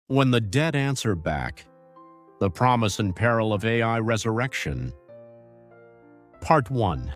When the dead answer back, the promise and peril of AI resurrection. Part 1.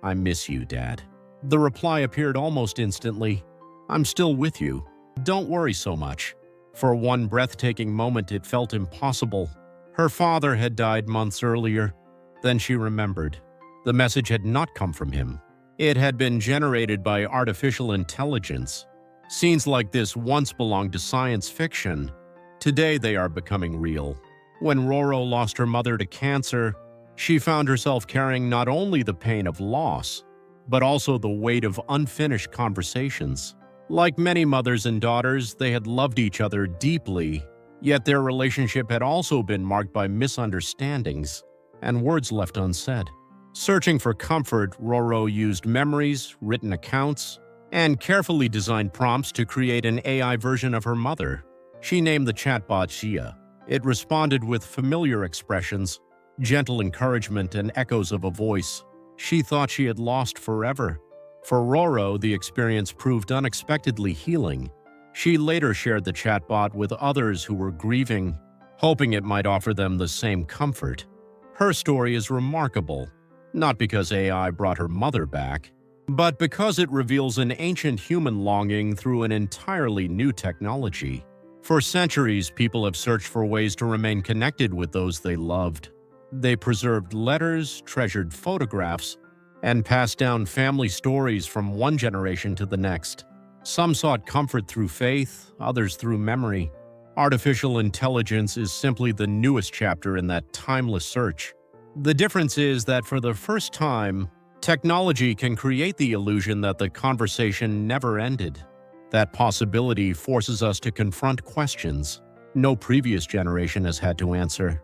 I miss you, Dad. The reply appeared almost instantly. I'm still with you. Don't worry so much. For one breathtaking moment, it felt impossible. Her father had died months earlier. Then she remembered. The message had not come from him. It had been generated by artificial intelligence. Scenes like this once belonged to science fiction. Today they are becoming real. When Roro lost her mother to cancer, she found herself carrying not only the pain of loss, but also the weight of unfinished conversations. Like many mothers and daughters, they had loved each other deeply, yet their relationship had also been marked by misunderstandings and words left unsaid. Searching for comfort, Roro used memories, written accounts, and carefully designed prompts to create an AI version of her mother. She named the chatbot Xia. It responded with familiar expressions, gentle encouragement, and echoes of a voice she thought she had lost forever. For Roro, the experience proved unexpectedly healing. She later shared the chatbot with others who were grieving, hoping it might offer them the same comfort. Her story is remarkable, not because AI brought her mother back, but because it reveals an ancient human longing through an entirely new technology. For centuries, people have searched for ways to remain connected with those they loved. They preserved letters, treasured photographs, and passed down family stories from one generation to the next. Some sought comfort through faith, others through memory. Artificial intelligence is simply the newest chapter in that timeless search. The difference is that for the first time, technology can create the illusion that the conversation never ended. That possibility forces us to confront questions no previous generation has had to answer.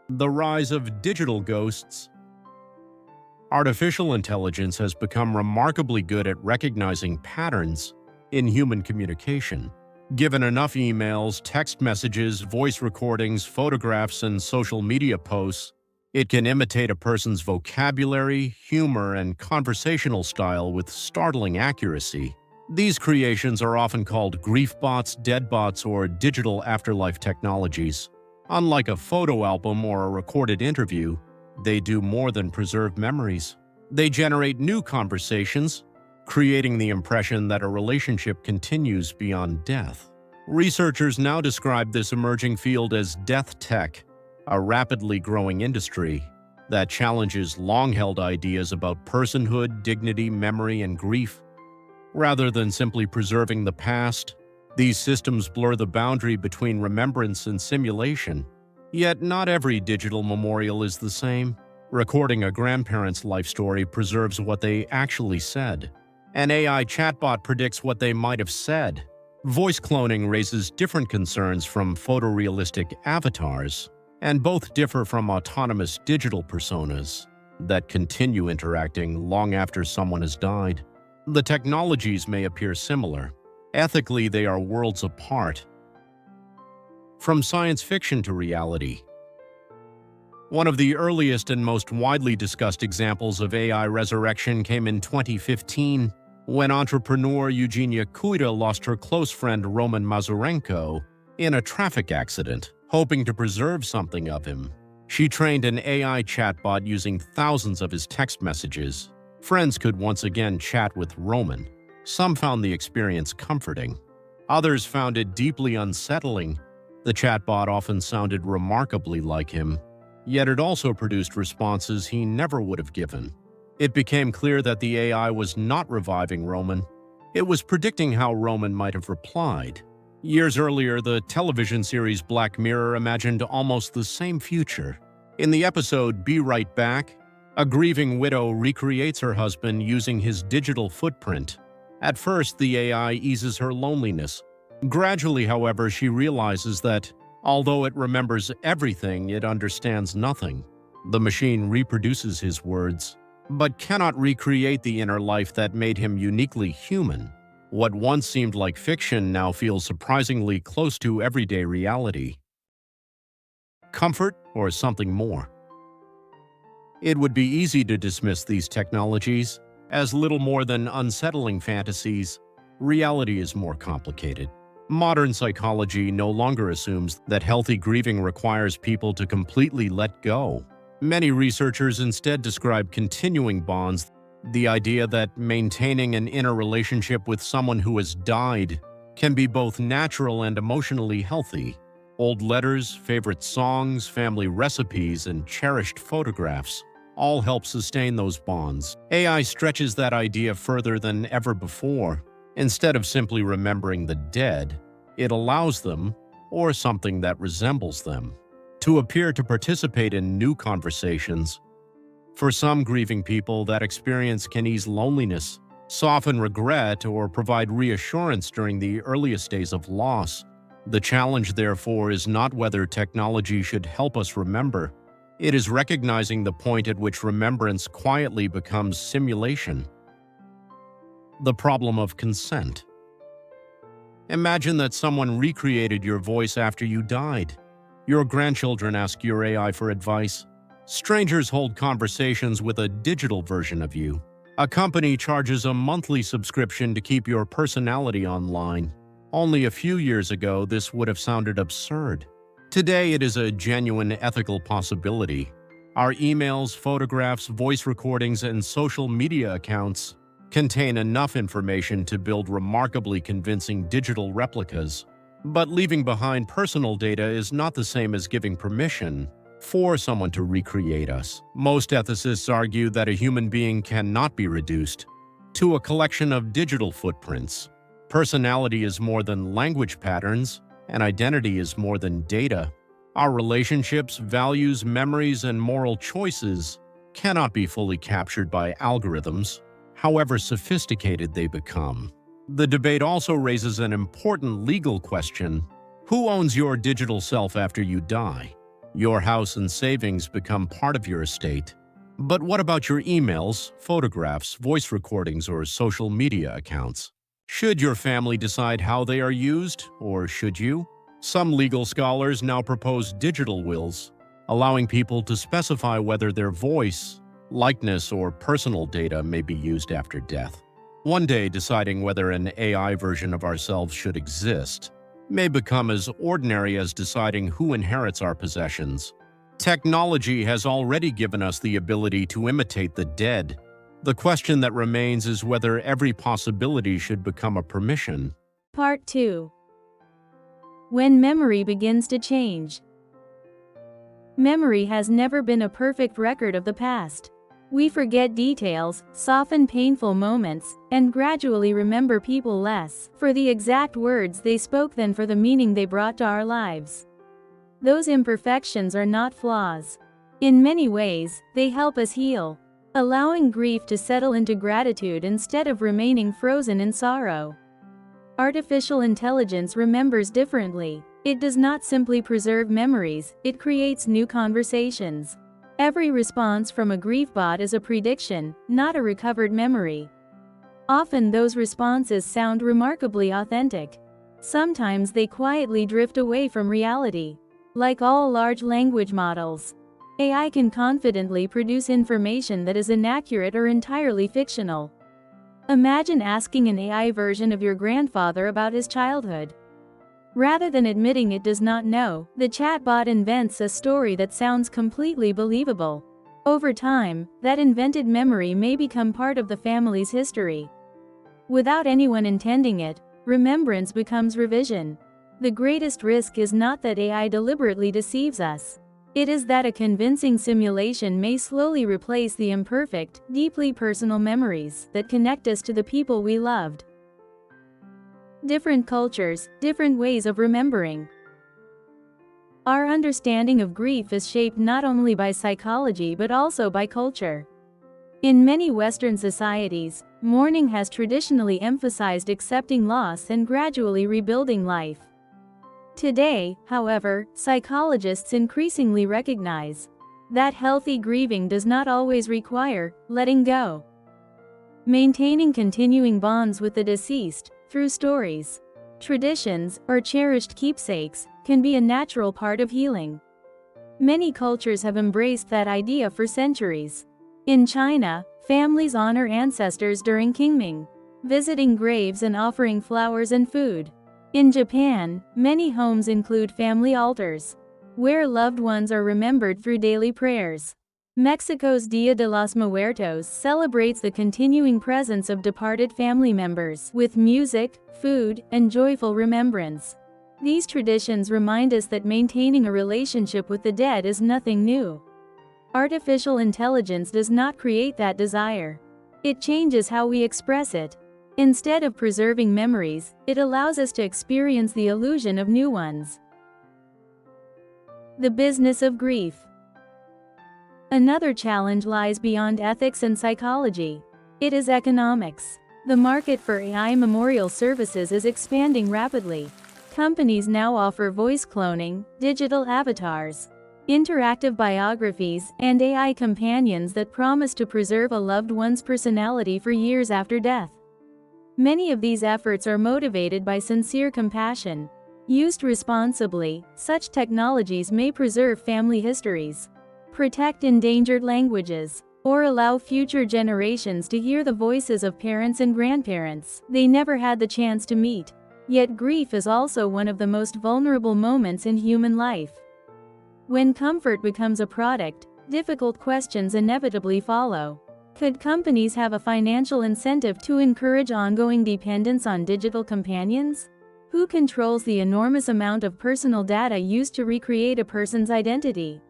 The rise of digital ghosts. Artificial intelligence has become remarkably good at recognizing patterns in human communication. Given enough emails, text messages, voice recordings, photographs, and social media posts, it can imitate a person's vocabulary, humor, and conversational style with startling accuracy. These creations are often called Griefbots, deadbots, or digital afterlife technologies. Unlike a photo album or a recorded interview, they do more than preserve memories. They generate new conversations, creating the impression that a relationship continues beyond death. Researchers now describe this emerging field as death tech, a rapidly growing industry that challenges long-held ideas about personhood, dignity, memory, and grief. Rather than simply preserving the past, these systems blur the boundary between remembrance and simulation. Yet not every digital memorial is the same. Recording a grandparent's life story preserves what they actually said. An AI chatbot predicts what they might have said. Voice cloning raises different concerns from photorealistic avatars, and both differ from autonomous digital personas that continue interacting long after someone has died. The technologies may appear similar. Ethically, they are worlds apart. From science fiction to reality. One of the earliest and most widely discussed examples of AI resurrection came in 2015, when entrepreneur Eugenia Kuida lost her close friend Roman Mazurenko in a traffic accident. Hoping to preserve something of him, she trained an AI chatbot using thousands of his text messages. Friends could once again chat with Roman. Some found the experience comforting. Others found it deeply unsettling. The chatbot often sounded remarkably like him, yet it also produced responses he never would have given. It became clear that the AI was not reviving Roman. It was predicting how Roman might have replied. Years earlier, the television series Black Mirror imagined almost the same future. In the episode Be Right Back, a grieving widow recreates her husband using his digital footprint. At first, the AI eases her loneliness. Gradually, however, she realizes that, although it remembers everything, it understands nothing. The machine reproduces his words, but cannot recreate the inner life that made him uniquely human. What once seemed like fiction now feels surprisingly close to everyday reality. Comfort or something more? It would be easy to dismiss these technologies as little more than unsettling fantasies. Reality is more complicated. Modern psychology no longer assumes that healthy grieving requires people to completely let go. Many researchers instead describe continuing bonds, the idea that maintaining an inner relationship with someone who has died can be both natural and emotionally healthy. Old letters, favorite songs, family recipes, and cherished photographs all help sustain those bonds. AI stretches that idea further than ever before. Instead of simply remembering the dead, it allows them, or something that resembles them, to appear to participate in new conversations. For some grieving people, that experience can ease loneliness, soften regret, or provide reassurance during the earliest days of loss. The challenge, therefore, is not whether technology should help us remember. It is recognizing the point at which remembrance quietly becomes simulation. The problem of consent. Imagine that someone recreated your voice after you died. Your grandchildren ask your AI for advice. Strangers hold conversations with a digital version of you. A company charges a monthly subscription to keep your personality online. Only a few years ago, this would have sounded absurd. Today, it is a genuine ethical possibility. Our emails, photographs, voice recordings, and social media accounts contain enough information to build remarkably convincing digital replicas. But leaving behind personal data is not the same as giving permission for someone to recreate us. Most ethicists argue that a human being cannot be reduced to a collection of digital footprints. Personality is more than language patterns, and identity is more than data. Our relationships, values, memories, and moral choices cannot be fully captured by algorithms, however sophisticated they become. The debate also raises an important legal question. Who owns your digital self after you die? Your house and savings become part of your estate. But what about your emails, photographs, voice recordings, or social media accounts? Should your family decide how they are used, or should you? Some legal scholars now propose digital wills, allowing people to specify whether their voice, likeness, or personal data may be used after death. One day, deciding whether an AI version of ourselves should exist may become as ordinary as deciding who inherits our possessions. Technology has already given us the ability to imitate the dead. The question that remains is whether every possibility should become a permission. Part 2. When memory begins to change. Memory has never been a perfect record of the past. We forget details, soften painful moments, and gradually remember people less for the exact words they spoke than for the meaning they brought to our lives. Those imperfections are not flaws. In many ways, they help us heal, allowing grief to settle into gratitude instead of remaining frozen in sorrow. Artificial intelligence remembers differently. It does not simply preserve memories, it creates new conversations. Every response from a Griefbot is a prediction, not a recovered memory. Often those responses sound remarkably authentic. Sometimes they quietly drift away from reality. Like all large language models, AI can confidently produce information that is inaccurate or entirely fictional. Imagine asking an AI version of your grandfather about his childhood. Rather than admitting it does not know, the chatbot invents a story that sounds completely believable. Over time, that invented memory may become part of the family's history. Without anyone intending it, remembrance becomes revision. The greatest risk is not that AI deliberately deceives us. It is that a convincing simulation may slowly replace the imperfect, deeply personal memories that connect us to the people we loved. Different cultures, different ways of remembering. Our understanding of grief is shaped not only by psychology but also by culture. In many Western societies, mourning has traditionally emphasized accepting loss and gradually rebuilding life. Today, however, psychologists increasingly recognize that healthy grieving does not always require letting go. Maintaining continuing bonds with the deceased, through stories, traditions, or cherished keepsakes, can be a natural part of healing. Many cultures have embraced that idea for centuries. In China, families honor ancestors during Qingming, visiting graves and offering flowers and food. In Japan, many homes include family altars, where loved ones are remembered through daily prayers. Mexico's Dia de los Muertos celebrates the continuing presence of departed family members with music, food, and joyful remembrance. These traditions remind us that maintaining a relationship with the dead is nothing new. Artificial intelligence does not create that desire. It changes how we express it. Instead of preserving memories, it allows us to experience the illusion of new ones. The business of grief. Another challenge lies beyond ethics and psychology. It is economics. The market for AI memorial services is expanding rapidly. Companies now offer voice cloning, digital avatars, interactive biographies, and AI companions that promise to preserve a loved one's personality for years after death. Many of these efforts are motivated by sincere compassion. Used responsibly, such technologies may preserve family histories, protect endangered languages, or allow future generations to hear the voices of parents and grandparents they never had the chance to meet. Yet grief is also one of the most vulnerable moments in human life. When comfort becomes a product, difficult questions inevitably follow. Could companies have a financial incentive to encourage ongoing dependence on digital companions? Who controls the enormous amount of personal data used to recreate a person's identity?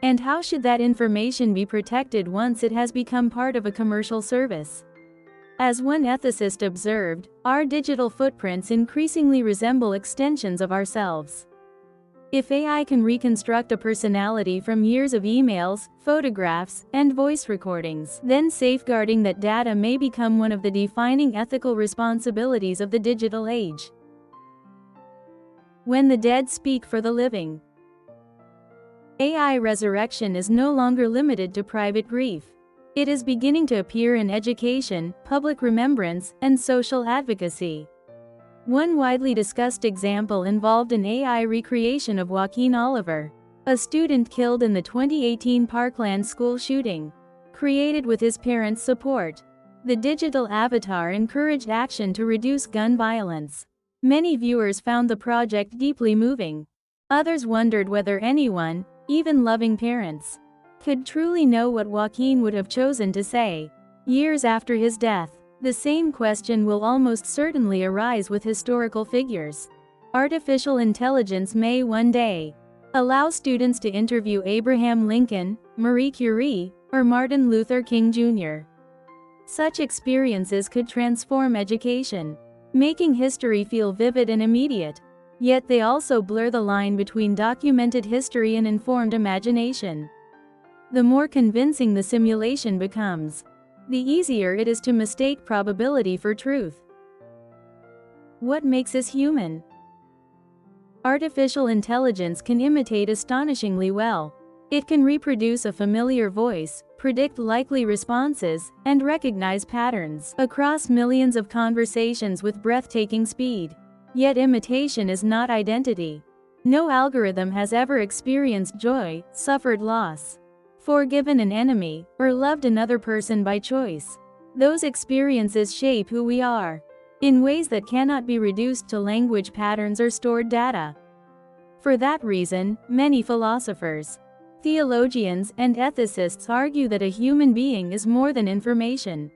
And how should that information be protected once it has become part of a commercial service? As one ethicist observed, our digital footprints increasingly resemble extensions of ourselves. If AI can reconstruct a personality from years of emails, photographs, and voice recordings, then safeguarding that data may become one of the defining ethical responsibilities of the digital age. When the dead speak for the living. AI resurrection is no longer limited to private grief. It is beginning to appear in education, public remembrance, and social advocacy. One widely discussed example involved an AI recreation of Joaquin Oliver, a student killed in the 2018 Parkland school shooting. Created with his parents' support, the digital avatar encouraged action to reduce gun violence. Many viewers found the project deeply moving. Others wondered whether anyone, even loving parents, could truly know what Joaquin would have chosen to say. Years after his death, the same question will almost certainly arise with historical figures. Artificial intelligence may one day allow students to interview Abraham Lincoln, Marie Curie, or Martin Luther King Jr. Such experiences could transform education, making history feel vivid and immediate. Yet they also blur the line between documented history and informed imagination. The more convincing the simulation becomes, the easier it is to mistake probability for truth. What makes us human? Artificial intelligence can imitate astonishingly well. It can reproduce a familiar voice, predict likely responses, and recognize patterns across millions of conversations with breathtaking speed. Yet imitation is not identity. No algorithm has ever experienced joy, suffered loss, forgiven an enemy, or loved another person by choice. Those experiences shape who we are, in ways that cannot be reduced to language patterns or stored data. For that reason, many philosophers, theologians, and ethicists argue that a human being is more than information.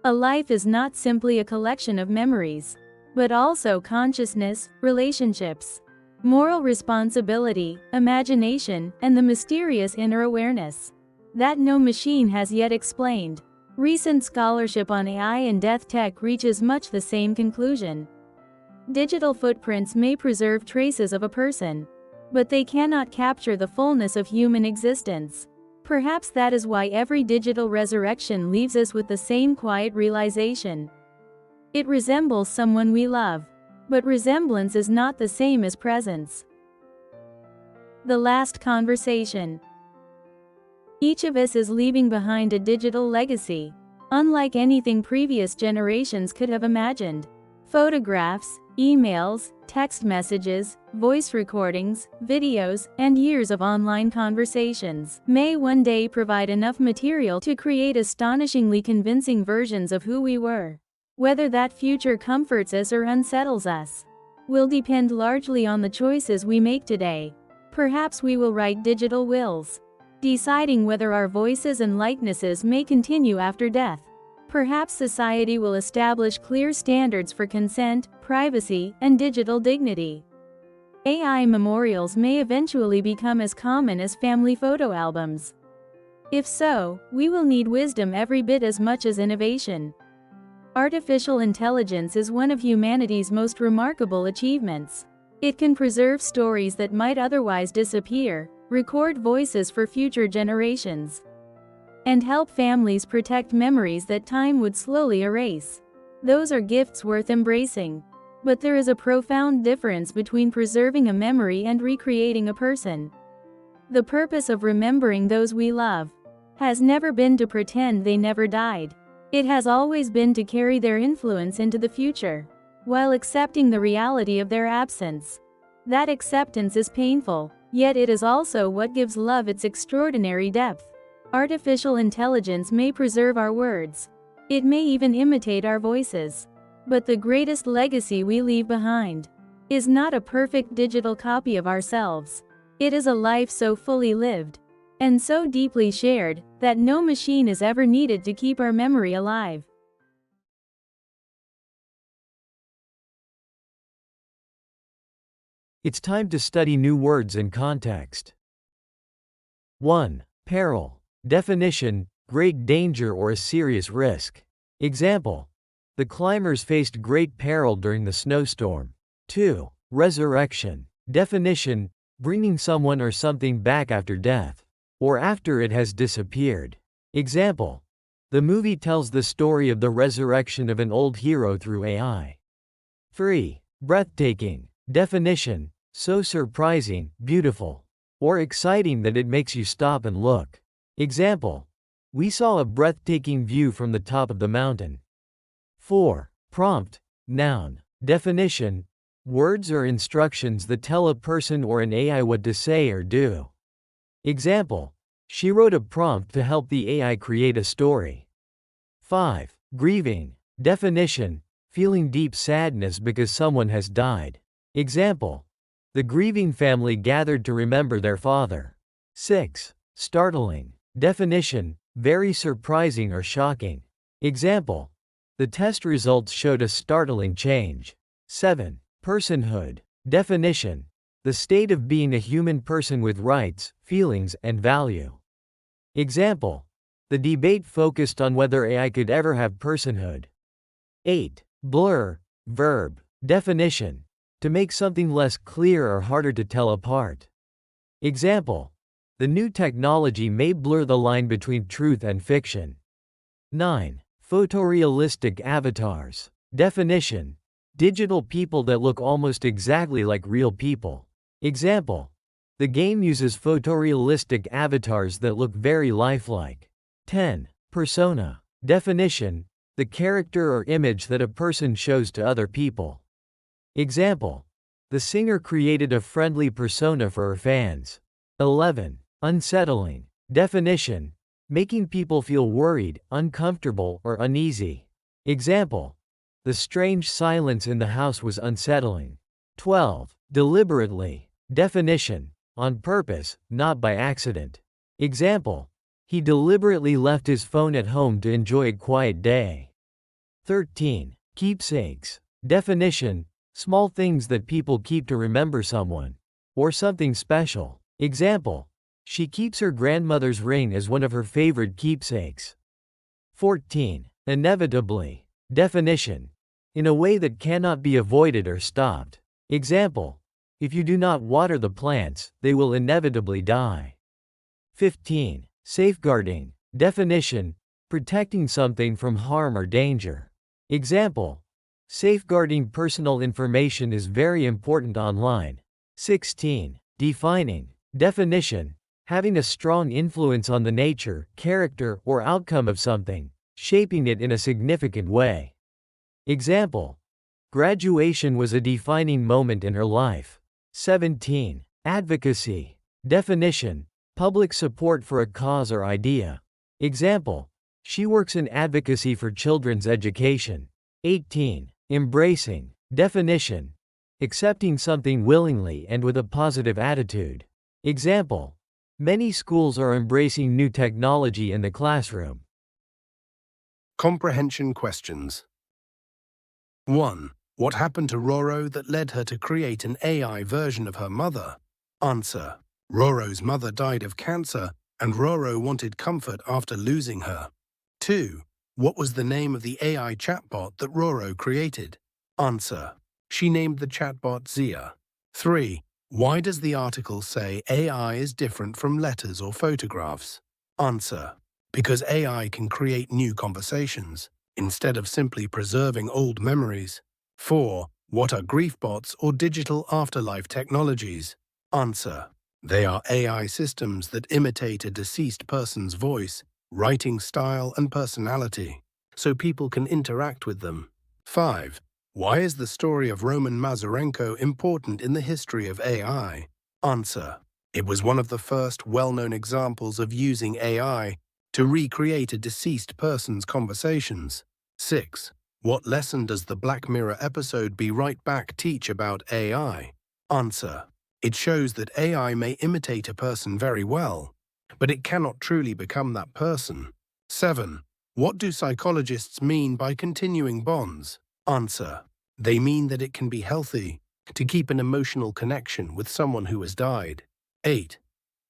A life is not simply a collection of memories, but also consciousness, relationships, moral responsibility, imagination, and the mysterious inner awareness that no machine has yet explained. Recent scholarship on AI and death tech reaches much the same conclusion. Digital footprints may preserve traces of a person, but they cannot capture the fullness of human existence. Perhaps that is why every digital resurrection leaves us with the same quiet realization. It resembles someone we love, but resemblance is not the same as presence. The last conversation. Each of us is leaving behind a digital legacy, unlike anything previous generations could have imagined. Photographs, emails, text messages, voice recordings, videos, and years of online conversations may one day provide enough material to create astonishingly convincing versions of who we were. Whether that future comforts us or unsettles us, will depend largely on the choices we make today. Perhaps we will write digital wills, deciding whether our voices and likenesses may continue after death. Perhaps society will establish clear standards for consent, privacy, and digital dignity. AI memorials may eventually become as common as family photo albums. If so, we will need wisdom every bit as much as innovation. Artificial intelligence is one of humanity's most remarkable achievements. It can preserve stories that might otherwise disappear, record voices for future generations, and help families protect memories that time would slowly erase. Those are gifts worth embracing. But there is a profound difference between preserving a memory and recreating a person. The purpose of remembering those we love has never been to pretend they never died. It has always been to carry their influence into the future, while accepting the reality of their absence. That acceptance is painful, yet it is also what gives love its extraordinary depth. Artificial intelligence may preserve our words. It may even imitate our voices. But the greatest legacy we leave behind is not a perfect digital copy of ourselves. It is a life so fully lived and so deeply shared that no machine is ever needed to keep our memory alive. It's time to study new words in context. 1. Peril. Definition: great danger or a serious risk. Example: the climbers faced great peril during the snowstorm. 2. Resurrection. Definition: bringing someone or something back after death, or after it has disappeared. Example: the movie tells the story of the resurrection of an old hero through AI. 3. Breathtaking. Definition: so surprising, beautiful, or exciting that it makes you stop and look. Example: we saw a breathtaking view from the top of the mountain. 4. Prompt. Noun. Definition: words or instructions that tell a person or an AI what to say or do. Example: she wrote a prompt to help the AI create a story. 5. Grieving. Definition: feeling deep sadness because someone has died. Example: the grieving family gathered to remember their father. 6. Startling. Definition: very surprising or shocking. Example: the test results showed a startling change. 7. Personhood. Definition: the state of being a human person with rights, feelings, and value. Example: the debate focused on whether AI could ever have personhood. 8. Blur. Verb. Definition: to make something less clear or harder to tell apart. Example: the new technology may blur the line between truth and fiction. 9. Photorealistic avatars. Definition: digital people that look almost exactly like real people. Example: the game uses photorealistic avatars that look very lifelike. 10. Persona. Definition: the character or image that a person shows to other people. Example: the singer created a friendly persona for her fans. 11. Unsettling. Definition: making people feel worried, uncomfortable, or uneasy. Example: the strange silence in the house was unsettling. 12. Deliberately. Definition: on purpose, not by accident. Example: he deliberately left his phone at home to enjoy a quiet day. 13. Keepsakes. Definition: small things that people keep to remember someone or something special. Example: she keeps her grandmother's ring as one of her favorite keepsakes. 14. Inevitably. Definition: in a way that cannot be avoided or stopped. Example: if you do not water the plants, they will inevitably die. 15. Safeguarding. Definition: protecting something from harm or danger. Example: safeguarding personal information is very important online. 16. Defining. Definition: having a strong influence on the nature, character, or outcome of something, shaping it in a significant way. Example: graduation was a defining moment in her life. 17. Advocacy. Definition: public support for a cause or idea. Example: she works in advocacy for children's education. 18. Embracing. Definition: accepting something willingly and with a positive attitude. Example: many schools are embracing new technology in the classroom. Comprehension questions. 1. What happened to Roro that led her to create an AI version of her mother? Answer: Roro's mother died of cancer, and Roro wanted comfort after losing her. 2. What was the name of the AI chatbot that Roro created? Answer: she named the chatbot Zia. 3. Why does the article say AI is different from letters or photographs? Answer: because AI can create new conversations, instead of simply preserving old memories. 4. What are Griefbots or digital afterlife technologies? Answer: they are AI systems that imitate a deceased person's voice, writing style and personality, so people can interact with them. 5. Why is the story of Roman Mazurenko important in the history of AI? Answer: it was one of the first well-known examples of using AI to recreate a deceased person's conversations. 6. What lesson does the Black Mirror episode Be Right Back teach about AI? Answer: it shows that AI may imitate a person very well, but it cannot truly become that person. 7. What do psychologists mean by continuing bonds? Answer: they mean that it can be healthy to keep an emotional connection with someone who has died. 8.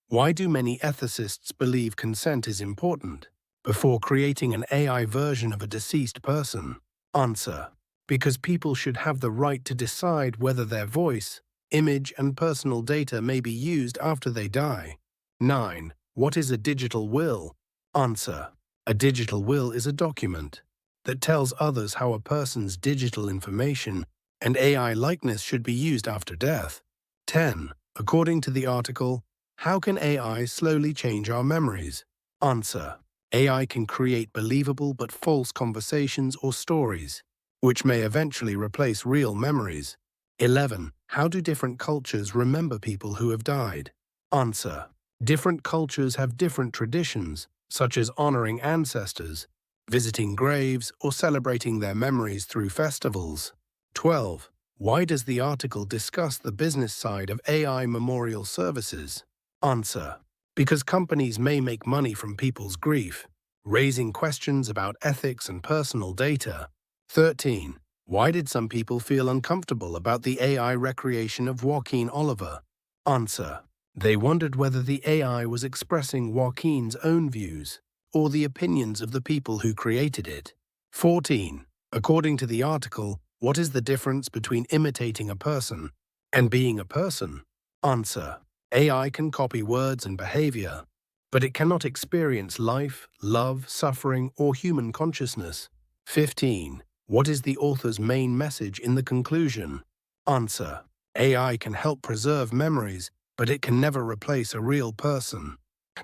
Why do many ethicists believe consent is important before creating an AI version of a deceased person? Answer: because people should have the right to decide whether their voice, image, and personal data may be used after they die. 9. What is a digital will? Answer: a digital will is a document that tells others how a person's digital information and AI likeness should be used after death. 10. According to the article, how can AI slowly change our memories? Answer: AI can create believable but false conversations or stories, which may eventually replace real memories. 11. How do different cultures remember people who have died? Answer: different cultures have different traditions, such as honoring ancestors, visiting graves, or celebrating their memories through festivals. 12. Why does the article discuss the business side of AI memorial services? Answer: because companies may make money from people's grief, raising questions about ethics and personal data. 13. Why did some people feel uncomfortable about the AI recreation of Joaquin Oliver? Answer: they wondered whether the AI was expressing Joaquin's own views or the opinions of the people who created it. 14. According to the article, what is the difference between imitating a person and being a person? Answer: AI can copy words and behavior, but it cannot experience life, love, suffering, or human consciousness. 15. What is the author's main message in the conclusion? Answer: AI can help preserve memories, but it can never replace a real person.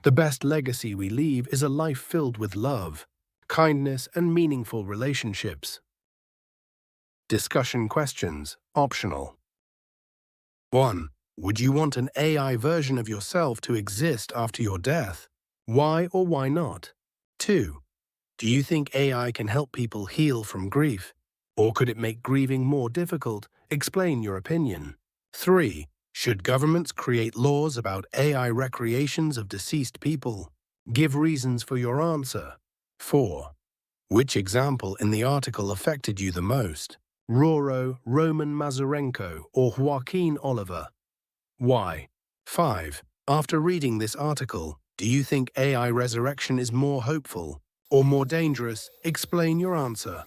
The best legacy we leave is a life filled with love, kindness, and meaningful relationships. Discussion questions, optional. 1. Would you want an AI version of yourself to exist after your death? Why or why not? 2. Do you think AI can help people heal from grief? Or could it make grieving more difficult? Explain your opinion. 3. Should governments create laws about AI recreations of deceased people? Give reasons for your answer. 4. Which example in the article affected you the most? Roro, Roman Mazurenko, or Joaquin Oliver? Why? 5. After reading this article, do you think AI resurrection is more hopeful or more dangerous? Explain your answer.